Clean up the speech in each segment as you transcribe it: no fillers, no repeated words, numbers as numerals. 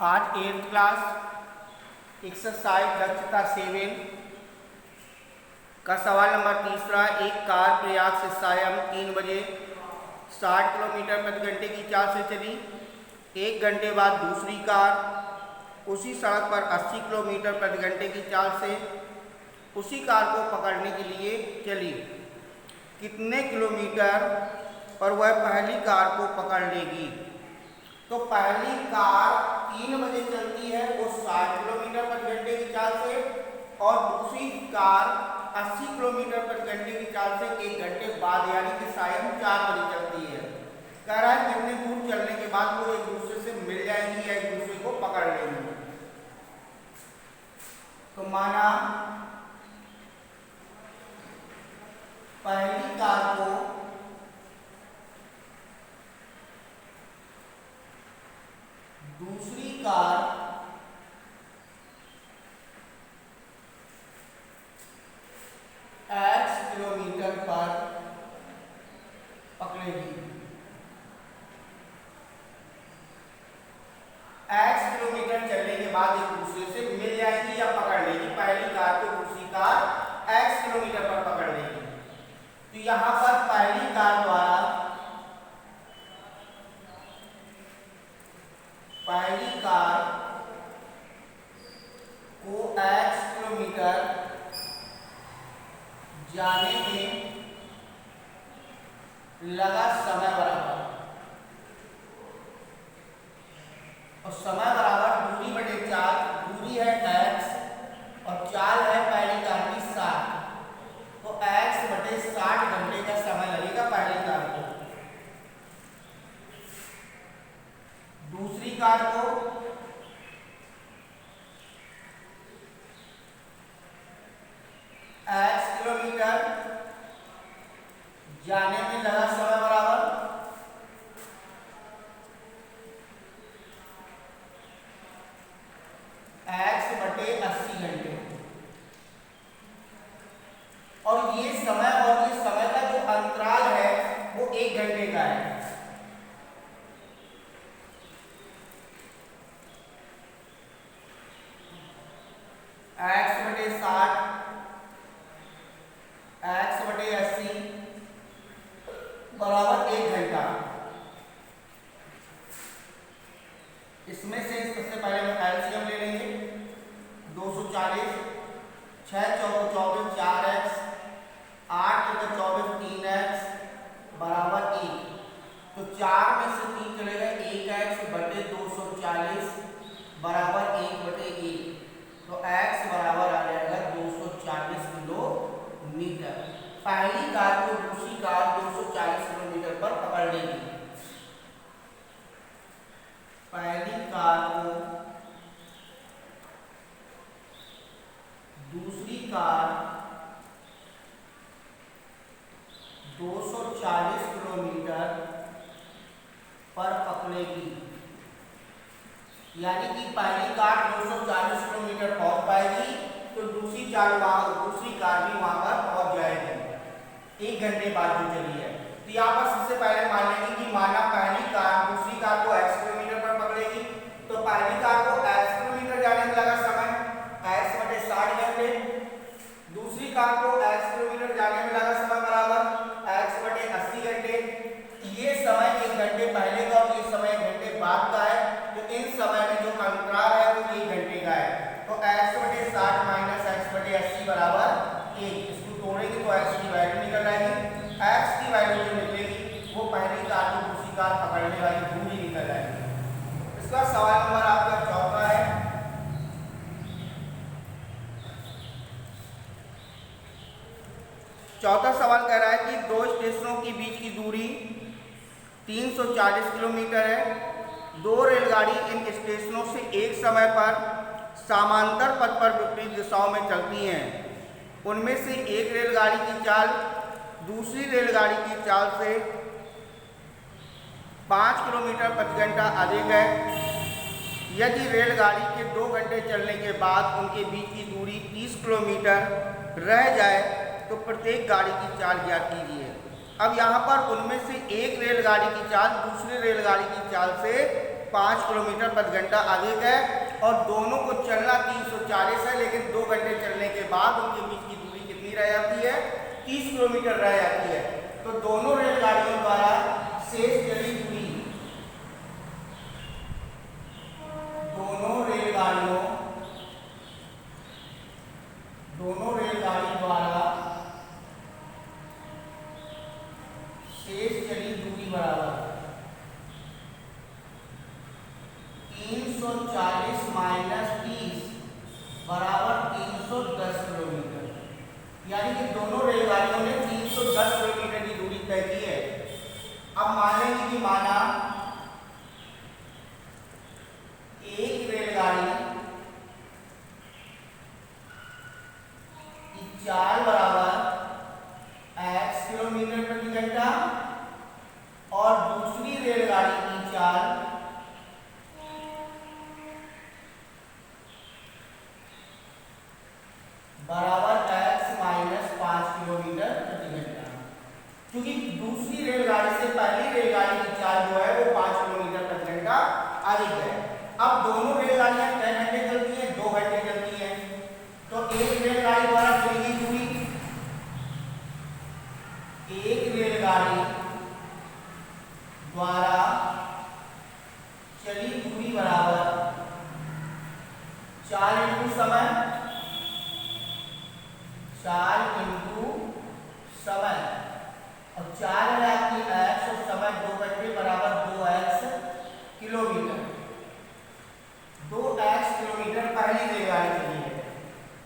आज 8th class exercise दक्षता 7 का सवाल नंबर तीसरा। एक कार प्रयाग से सायं 3 बजे 60 किलोमीटर प्रति घंटे की चाल से चली। 1 घंटे बाद दूसरी कार उसी सड़क पर 80 किलोमीटर प्रति घंटे की चाल से उसी कार को पकड़ने के लिए चली। कितने किलोमीटर पर वह पहली कार को पकड़ लेगी? तो पहली कार 3 बजे चलती है वो 60 किलोमीटर प्रति घंटे की चाल से, और दूसरी कार 80 किलोमीटर प्रति घंटे की चाल से 1 घंटे बाद यानी कि सायं 4 बजे चलती है। कह रहा है कितने दूर चलने के बाद वो एक दूसरे से मिल जाएंगी या एक दूसरे को पकड़ लेंगी। तो माना पहली कार को दूसरी कार x किलोमीटर पर पकड़ेगी। x किलोमीटर चलने के बाद एक दूसरे से मिल जाएगी या पकड़ लेगी। पहली कार को दूसरी कार x किलोमीटर पर पकड़ लेगी। तो यहां पर पहली कार द्वारा पहली कार को x किलोमीटर जाने में लगा समय बराबर, और समय बराबर दूरी बटे 4। दूरी है x और चाल है पहली कार की 60, तो x बटे 60 घंटे का समय लगेगा पहली कार को। दूसरी कार को x किलोमीटर जाने में लगा समय बराबर x बटे 80 घंटे, और ये समय का जो अंतराल है वो 1 घंटे का है। x बटे 60 x बटे 80 बराबर 1 घंटा। इसमें से सबसे पहले हम एलसीएम ले लेंगे। 240 6 चौको 24 4x 8 चौको 24 3x बराबर 1। तो 4 में से 3 चलेगा 1x बटे 240 बराबर 1 बटे 1। तो x बराबर आ जाएगा 240 किलोमीटर। पहली कार को दूसरी कार 240 किलोमीटर पर पकड़ लेगी। पहली कार को दूसरी कार 240 किलोमीटर पर पकड़ेगी, यानी कि पहली कार 240 किलोमीटर पहुंच पाएगी तो दूसरी कार भी वहां पर पहुंच जाएगी 1 घंटे बाद जो चली है। तो यहाँ पर सबसे पहले मान लेंगे कि माना पहली कार दूसरी कार को x किलोमीटर पर पकड़ेगी, तो पहली कार को x किलोमीटर जाने में लगा समय x बटे 60 घंटे, दूसरी कार को x किलोमीटर जाने में लगा समय बराबर x बटे 80 घंटे। ये समय 1 घंटे पहले का और ये समय 1 घंटे बाद का है, तो इन समय में जो अंतराल है वो 1 घंटे का है। तो x बटे 60 माइनस x बटे 80 बराबर 1। इसको तोड़ेंगे तो x की वैल्यू निकल आएगी। x की वैल्यू जो निकलेगी वो पहली कार को दूसरी कार पकड़ने वाली दूरी निकल आएगी। इसका सवाल नंबर आपका चौथा है। चौथा सवाल कह रहा है कि 2 स्टेशनों के बीच की दूरी 340 किलोमीटर है। 2 रेलगाड़ी इन स्टेशनों से एक समय पर समांतर पथ पर विपरीत दिशाओं में चलती हैं। उनमें से एक रेलगाड़ी की चाल दूसरी रेलगाड़ी की चाल से 5 किलोमीटर प्रति घंटा अधिक है। यदि रेलगाड़ी के 2 घंटे चलने के बाद उनके बीच की दूरी 30 किलोमीटर रह जाए तो प्रत्येक गाड़ी की चाल ज्ञात कीजिए। अब यहाँ पर उनमें से एक रेलगाड़ी की चाल दूसरी रेलगाड़ी की चाल से 5 किलोमीटर प्रति घंटा अधिक है और दोनों को चलना 340 है, लेकिन 2 घंटे चलने के बाद उनके बीच की दूरी कितनी रह जाती है? 30 किलोमीटर रह जाती है। तो दोनों रेलगाड़ियों द्वारा शेष चली दूरी, दोनों रेलगाड़ी द्वारा शेष चली दूरी बराबर 340 माइनस 30 बराबर 310 किलोमीटर। यानी कि दोनों रेलगाड़ियों ने 310 किलोमीटर की दूरी तय की है। अब मान लेंगे कि माना एक रेलगाड़ी की चाल बराबर x किलोमीटर प्रति घंटा और दूसरी रेलगाड़ी की चाल बराबर x माइनस 5 किलोमीटर प्रति घंटा। क्योंकि दूसरी रेलगाड़ी से पहली रेलगाड़ी की चाल जो है वो 5 किलोमीटर प्रति घंटा अधिक है। अब दोनों रेलगाड़ियां कितने घंटे चलती हैं? 2 घंटे चलती हैं। तो एक रेलगाड़ी द्वारा चली गई दूरी, एक रेलगाड़ी द्वारा चली दूरी बराबर 4 इंटू समय, 4 इंटू समय और 4 है आपकी x और समय 2 घंटे बराबर 2x किलोमीटर। 2x किलोमीटर पहली रेलगाड़ी चली है।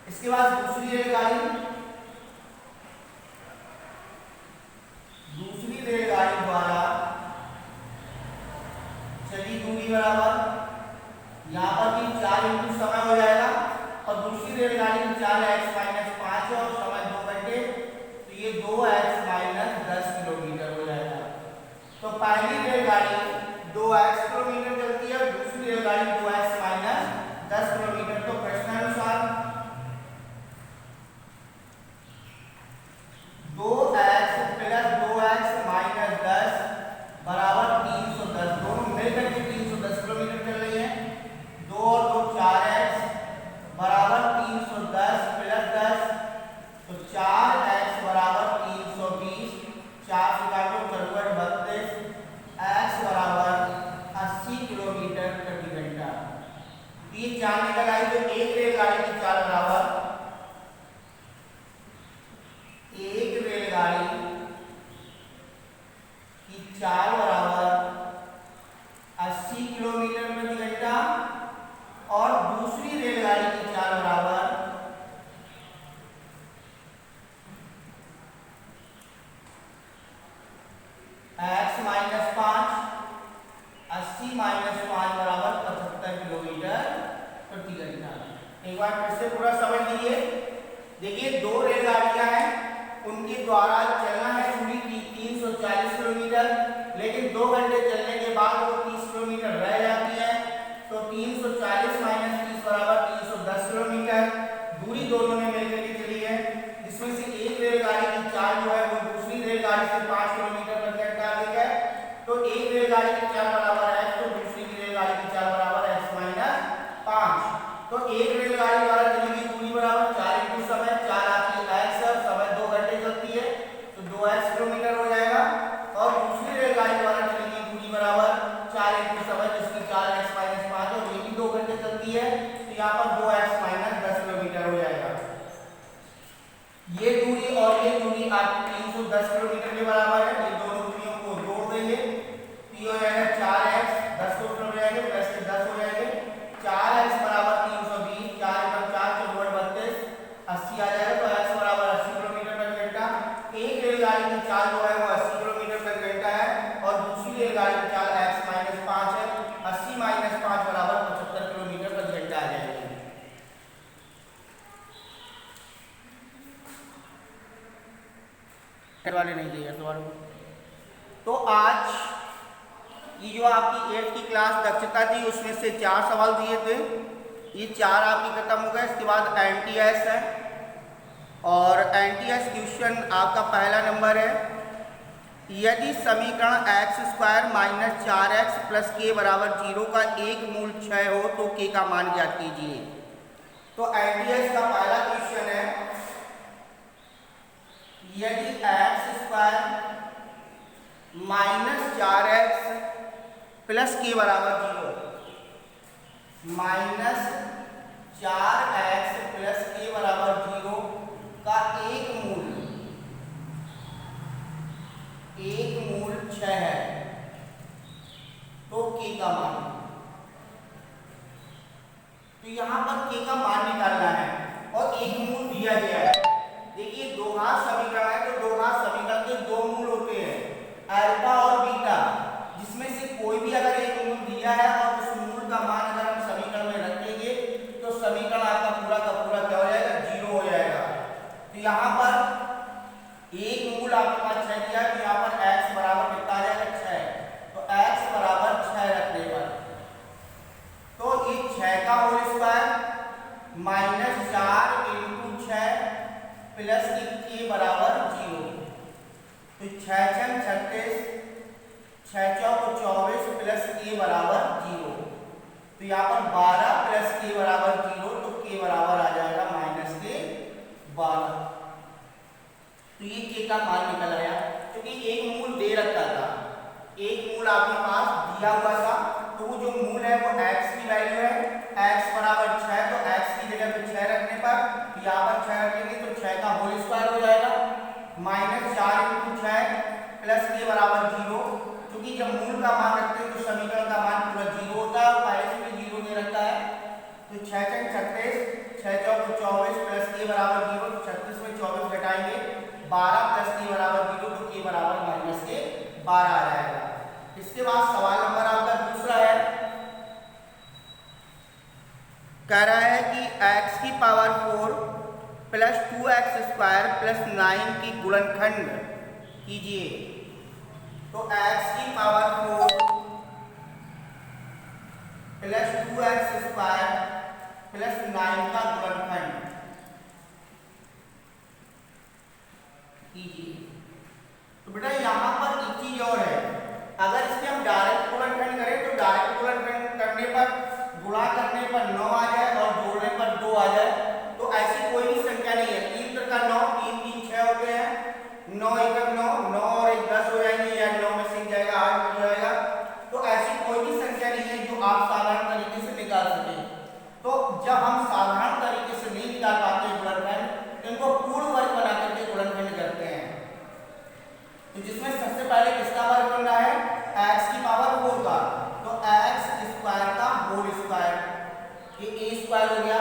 इसके बाद दूसरी रेलगाड़ी द्वारा चली दूरी बराबर, यहाँ पर भी 4 इंटू समय हो जाएगा और दूसरी रेलगाड़ी की चाल x माइनस 5 है और समय 2 घंटे, तो ये 2x माइनस 10 किलोमीटर हो जाएगा। तो पहली रेलगाड़ी 2x किलोमीटर चलती है और दूसरी रेलगाड़ी 2x माइनस 10 किलोमीटर। तो प्रश्नानुसार 2x प्लस 2x माइनस 10 बराबर 310, दोनों मिलकर के 310 किलोमीटर चल रही है। 2 और 2 4x बराबर 310 प्लस 10, तो 4x बराबर 320, 4 से काटो 4 32, x बराबर 80 किलोमीटर प्रति घंटा। ये चाल निकल आई। तो एक रेलगाड़ी की चाल बराबर, एक रेलगाड़ी की चाल बराबर 80 किलोमीटर प्रति घंटा और दूसरी रेलगाड़ी की चाल बराबर x माइनस 5, 80 माइनस 5 बराबर 75 किलोमीटर प्रति घंटा। एक बार फिर से पूरा समझ लीजिए। देखिए, 2 रेलगाड़ियां हैं, उनके द्वारा चलना है दूरी 340 किलोमीटर, लेकिन 2 घंटे चलने के बाद वो 30 किलोमीटर रह जाती है। तो 340 माइनस 30 बराबर 310 किलोमीटर दूरी दोनों ने मिलकर के चली है, जिसमें से एक रेलगाड़ी की चाल जो है वो दूसरी रेलगाड़ी से 5 किलोमीटर प्रति घंटा अधिक है। तो एक रेलगाड़ी की चाल बराबर है तो दूसरी की रेलगाड़ी की चाल बराबर x माइनस 5। तो एक रेलगाड़ी द्वारा चली गई दूरी बराबर 4 इंटू समय, 4 आपकी x और समय 2 घंटे चलती है तो 2x किलोमीटर हो जाएगा। और दूसरी रेलगाड़ी द्वारा चली गई दूरी बराबर 4 इंटू समय, जिसकी चाल x माइनस 5 और ये भी 2 घंटे चलती है, तो यहाँ पर 2x माइनस 10 किलोमीटर हो जाएगा। ये दूरी और ये दूरी आपकी 310 किलोमीटर के बराबर है। ये दोनों दूरियों को जोड़ देंगे, तो हो जाएगा 4x, 10 को जोड़ जाएंगे प्लस के 10 हो जाएंगे, 4x बराबर 320, 4 × 4 = 32, 80 आ जाएगा। तो x बराबर 80 किलोमीटर प्रति घंटा। एक रेलगाड़ी की चाल जो है वो 80 किलोमीटर प्रति घंटा है और दूसरी रेलगाड़ी की चाल x माइनस 5 है। 80 माइनस 5 बराबर 75 किलोमीटर प्रति घंटा आ जाएगी। वाले नहीं चाहिए सवाल। तो आज ये जो आपकी 8th की क्लास दक्षता थी उसमें से 4 सवाल दिए थे, ये 4 आपकी खत्म हो गए। इसके बाद NTS है और NTS क्वेश्चन आपका पहला नंबर है यदि समीकरण x square minus 4x plus के बराबर 0 का एक मूल 6 हो तो के का मान ज्ञात कीजिए। तो एलडीएस का पहला क्वेश्चन है, यदि x square minus 4x plus के बराबर 0, माइनस 4x प्लस के बराबर 0 का एक मूल 6 है तो के का मान। तो यहां पर के का मान निकालना है और एक मूल दिया गया है। देखिए दो घात समीकरण है तो दो घात समीकरण के दो मूल होते हैं, अल्फा और बीटा, जिसमें से कोई भी अगर एक मूल दिया है और उस मूल का मान अगर हम समीकरण में रखेंगे तो समीकरण आपका पूरा का पूरा क्या हो जाएगा, 0 हो जाएगा। तो यहाँ पर एक मूल आपके पास 6 दिया है तो यहाँ पर x बराबर कितना आ जाएगा, 6। तो x बराबर 6 रखने पर तो ये 6 का whole square minus 4 into 6 plus के बराबर 0। तो 6 छम 36, 6 चौक 24 प्लस के बराबर 0। तो यहाँ पर 12 प्लस के बराबर 0 तो के बराबर आ जाएगा माइनस के 12। तो ये के का मान निकल आया क्योंकि एक मूल दे रखा था, एक मूल आपके पास दिया हुआ था। तो वो जो मूल है वो x की वैल्यू है, x बराबर 6 तो x की जगह पे 6 रखने पर यहाँ पर 6 रखेंगे तो 6 का होल स्क्वायर हो जाएगा माइनस 4 इंटू 6 प्लस के बराबर 0। क्योंकि जब मूल का मान रखते हैं तो समीकरण का मान पूरा 0 होता है और पहले से भी 0 दे रखा है। तो 6 छम 36, 6 चौक 24 प्लस के बराबर 0। तो 36 में 24 घटाएंगे 12 प्लस के बराबर 0 तो के बराबर माइनस के 12 आ जाएगा। इसके बाद सवाल नंबर आपका दूसरा है, कह रहा है कि x की power 4 plus 2x square plus 9 की गुणनखंड कीजिए। तो x की power 4 plus 2x square plus 9 का गुणनखंड कीजिए। तो बेटा यहाँ पर एक चीज और है, अगर इसके हम डायरेक्ट गुणनखंड करें तो डायरेक्ट गुणनखंड करने पर गुणा करने पर 9 आ जाए और जोड़ने पर 2 आ जाए। तो ऐसी कोई भी संख्या नहीं है, 3 का 9, 3 3 6 होते हैं, 9 1 9, 9 और 1 10 हो जाएंगे या 9 में से जाएगा 8 हो जाएगा। तो ऐसी कोई भी संख्या नहीं है जो आप साधारण तरीके से निकाल सकें। तो जब हम साधारण तरीके से नहीं निकाल पाते गुणनखंड, इनको पूर्ण वर्ग बना करके गुणनखंड करते हैं। तो जिसमें सबसे पहले किसका वर्ग बनना है, x की पावर 4 का। तो x स्क्वायर का होल स्क्वायर, ये a स्क्वायर हो गया।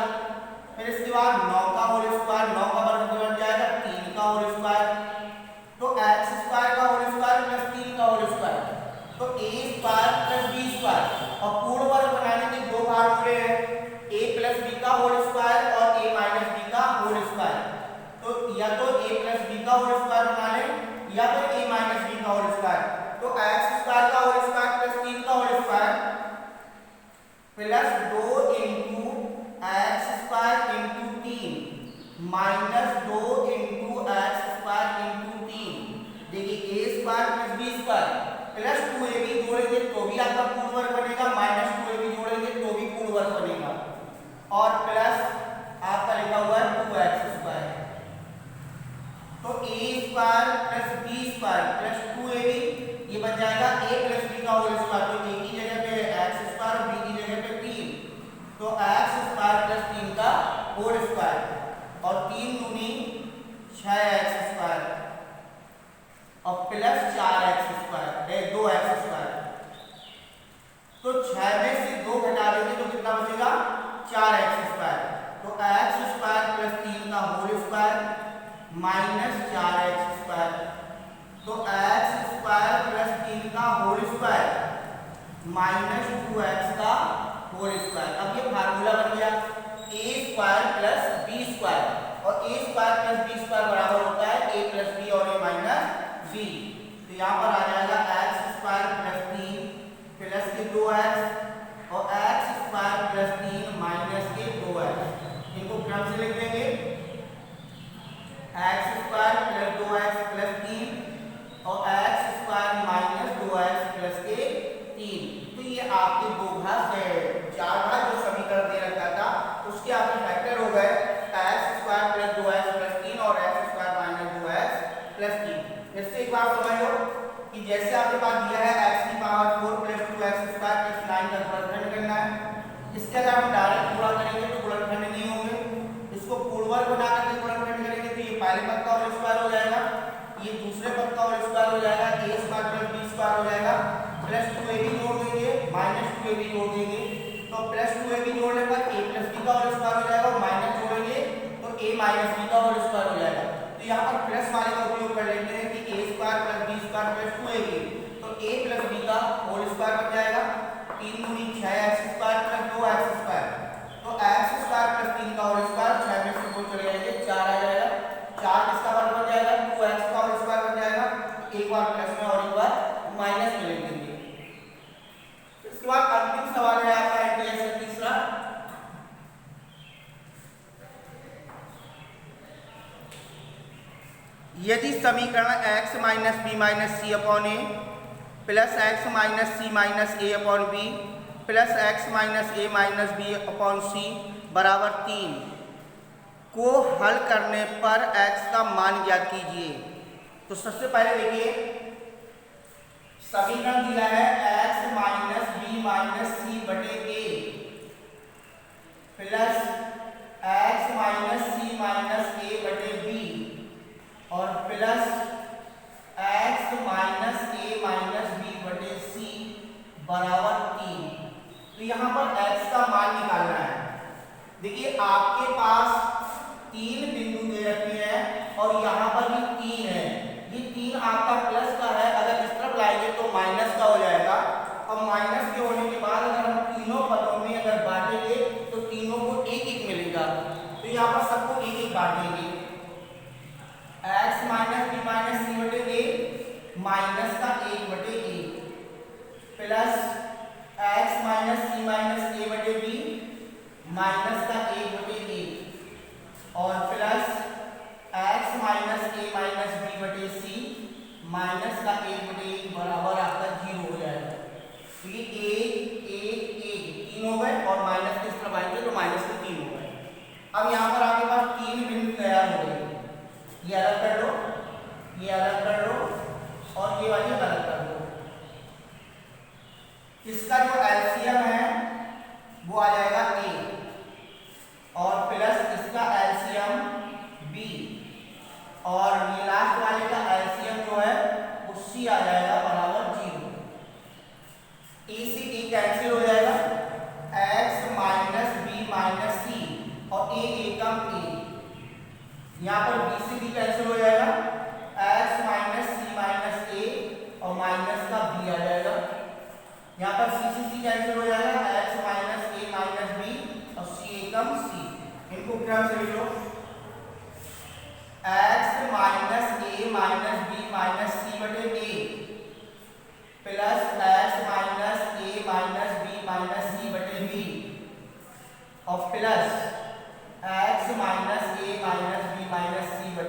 फिर इसके बाद 9 का होल स्क्वायर, 9 का वर्ग बन जाएगा 3 का होल स्क्वायर। तो x स्क्वायर का होल स्क्वायर प्लस 3 का होल स्क्वायर, तो a square plus b square. और पूर्ण वर्ग बनाने के दो भाग हुए हैं, a प्लस b का होल स्क्वायर और a माइनस b का होल स्क्वायर। तो या तो a प्लस b का होल स्क्वायर बना लें या फिर a माइनस b का होल स्क्वायर। तो x स्क्वायर का होल स्क्वायर प्लस 3 का whole square plus 2 into x square into 3 minus 2 into x square into 3। देखिए a square plus b square plus 2ab जोड़ेंगे तो भी आपका पूर्ण वर्ग बनेगा, माइनस 2ab जोड़ेंगे तो भी पूर्ण वर्ग बनेगा, और प्लस आपका लिखा हुआ है 2x स्क्वायर। तो a square plus b square plus 2ab ये बन जाएगा a प्लस b का होल स्क्वायर। तो a की जगह पे x स्क्वायर और b की जगह पे 3, तो x स्क्वायर प्लस 3 का होल स्क्वायर और 3 दूनी 6x स्क्वायर और plus 4x square 2x square. तो 6 में से 2 घटा देंगे तो कितना बचेगा, 4x स्क्वायर। तो x स्क्वायर प्लस 3 का whole square minus 4x square. तो x स्क्वायर प्लस 3 का होल स्क्वायर माइनस 2x का होल स्क्वायर। अब ये फार्मूला बन गया a square plus b square, और a square plus b square बराबर होता है a प्लस b और a माइनस b। तो यहाँ पर आ जाएगा x स्क्वायर प्लस 3 प्लस के 2x और x स्क्वायर प्लस 3 माइनस के 2x। इनको क्रम से लिख देंगे, x square plus 2x plus 3 और x ये आपके 4 घात जो समीकरण दे रखा था उसके आपके फैक्टर हो गए x² + 2x + 3 और x² - 2x + 3। इससे एक बात समझ लो कि जैसे आपके पास दिया है x⁴ + 2x² + 9 का गुणनखंड करना है। इसके अगर हम डायरेक्ट गुणा करेंगे तो गुणनखंड नहीं होंगे, इसको पूर्णवर्ग बना करके गुणनखंड करेंगे तो ये पहले पद का होल स्क्वायर हो जाएगा, ये दूसरे पद का होल स्क्वायर हो जाएगा, a² + b² हो जाएगा, प्लस 2ab जोड़ देंगे -2ab जोड़ देंगे तो प्लस 2ab जोड़ने पर a + b का होल स्क्वायर हो जाएगा और माइनस जोड़ेंगे तो a - b का होल स्क्वायर हो जाएगा। तो यहाँ पर प्लस वाले का उपयोग कर लेते हैं कि a² + b² + 2ab तो a + b का होल स्क्वायर बन जाएगा 3 × 6x² + 2x²। तो x² + 3 का होल स्क्वायर 6 में से 2 चले जाएंगे 4 आ जाएगा, 4 किसका वर्ग बन जाएगा 2x का होल स्क्वायर बन जाएगा। एक बार प्लस में और एक बार माइनस में लिख देंगे। इसके बाद अंतिम सवाल है आपका एनटीएस का तीसरा। यदि समीकरण x - b - c/a + x - c - a/b + x - a - b/c = 3 को हल करने पर x का मान ज्ञात कीजिए। तो सबसे पहले देखिए समीकरण दिया है x - b - c/a + x - b - और प्लस x - a - b/c = 3। तो यहाँ पर x का मान निकालना है। देखिए आपके पास 3 बिंदु दे रखे हैं और यहाँ पर भी 3 है, ये 3 आपका प्लस का है, अगर इस तरफ लाएंगे तो माइनस का हो जाएगा। अब माइनस के होने के बाद अगर हम तीनों पदों में अगर बांटेंगे तो तीनों को एक एक मिलेगा, तो यहाँ पर सबको एक एक बांटेंगे। x - b - c/a -1/a plus x - a - b -1/a और प्लस x - a - b/c -1/1 बराबर आपका 0 हो जाएगा। तो ये 1 1 1 3 हो गए और माइनस की तरफ आएंगे तो माइनस के 3 हो गए। अब यहाँ पर आपके पास 3 बिंदु तैयार हो गए, ये अलग कर लो, ये अलग कर लो और ये वाली अलग कर लो। इसका जो एलसीएम है वो आ जाएगा a और प्लस इसका एलसीएम b और ये लास्ट वाले का एलसीएम जो है वो c आ जाएगा बराबर 0। a से a कैंसिल हो जाएगा, x - b - c और a एकम a, यहाँ पर b से b कैंसिल हो जाएगा, x - c - a और माइनस का b आ जाएगा। यहाँ पर c से c कैंसिल हो जाएगा, x - a - b और c एकम c। इनको क्रम से लिख लो, x - a - b - c/a plus x - a - b - c/b और plus x - a -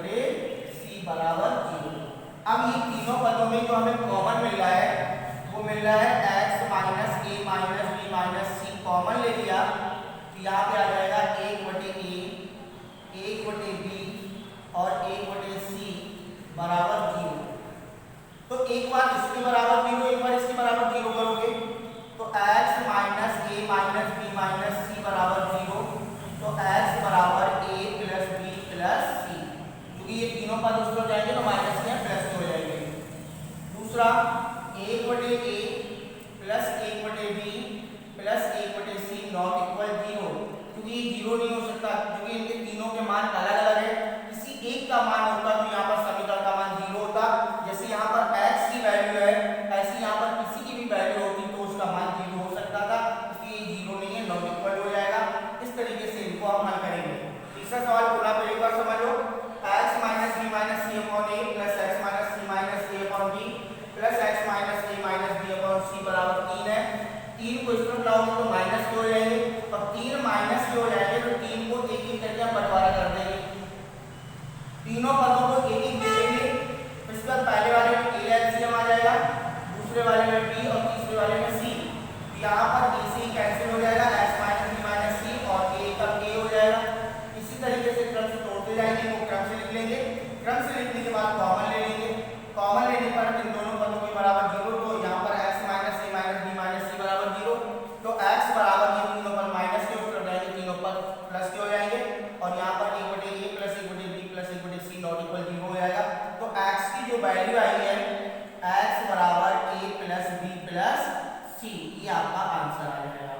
b - c/c बराबर 0। अब ये तीनों पदों में जो हमें कॉमन मिल रहा है वो मिल रहा है x - a - b - c common ले लिया तो यहाँ पे आ जाएगा 1/a 1/b और 1/c बराबर 0। तो एक बार इसके बराबर 0 एक बार इसके बराबर 0 करोगे तो x - a - b - c बराबर 0, तो x बराबर a + b + c, क्योंकि ये तीनों पद उस तरफ जाएंगे तो माइनस के प्लस के हो जाएंगे। दूसरा 1/a plus 1/b plus 1/c not equal 0, क्योंकि ये 0 नहीं हो सकता क्योंकि इनके तीनों के मान अलग अलग है। किसी एक का मान होता तो यहाँ पर समीकरण का मान 0 होता, जैसे यहाँ पर x की वैल्यू है ऐसे यहाँ पर किसी की भी वैल्यू होती तो उसका मान 0 हो सकता था, इसलिए 0 नहीं है, नॉट इक्वल हो जाएगा। इस तरीके से इनको हम हल करेंगे। तीसरा सवाल पूरा तो एक बार समझो, x - b - c/a plus x - c - a/b plus x - a - b/c बराबर 3 है। 3 को इस तरफ लाओगे तो माइनस के हो जाएंगे और 3 माइनस के हो जाएंगे तो 3 को एक एक करके हम बंटवारा कर देंगे, तीनों पदों को एक एक दे देंगे। इसके बाद पहले वाले में a एलसीएम आ जाएगा, दूसरे वाले में b और तीसरे वाले में c। यहाँ पर b से कैंसिल हो जाएगा, x minus b minus c और a का a हो जाएगा। इसी तरीके से क्रम से तोड़ते जाएंगे, वो क्रम से लिख लेंगे। क्रम से लिखने के बाद कॉमन ले लेंगे। कॉमन लेने पर इन दोनों पदों के बराबर 0, तो यहाँ पर x minus a minus b minus c बराबर 0, तो x बराबर ये तीनों पर माइनस के उत्तर जाएंगे, तीनों पर प्लस के हो जाएंगे और यहाँ पर 1/a plus 1/b plus 1/c not equal 0 हो जाएगा। तो x की जो वैल्यू आई है x बराबर a plus b plus c, ये आपका आंसर आ जाएगा।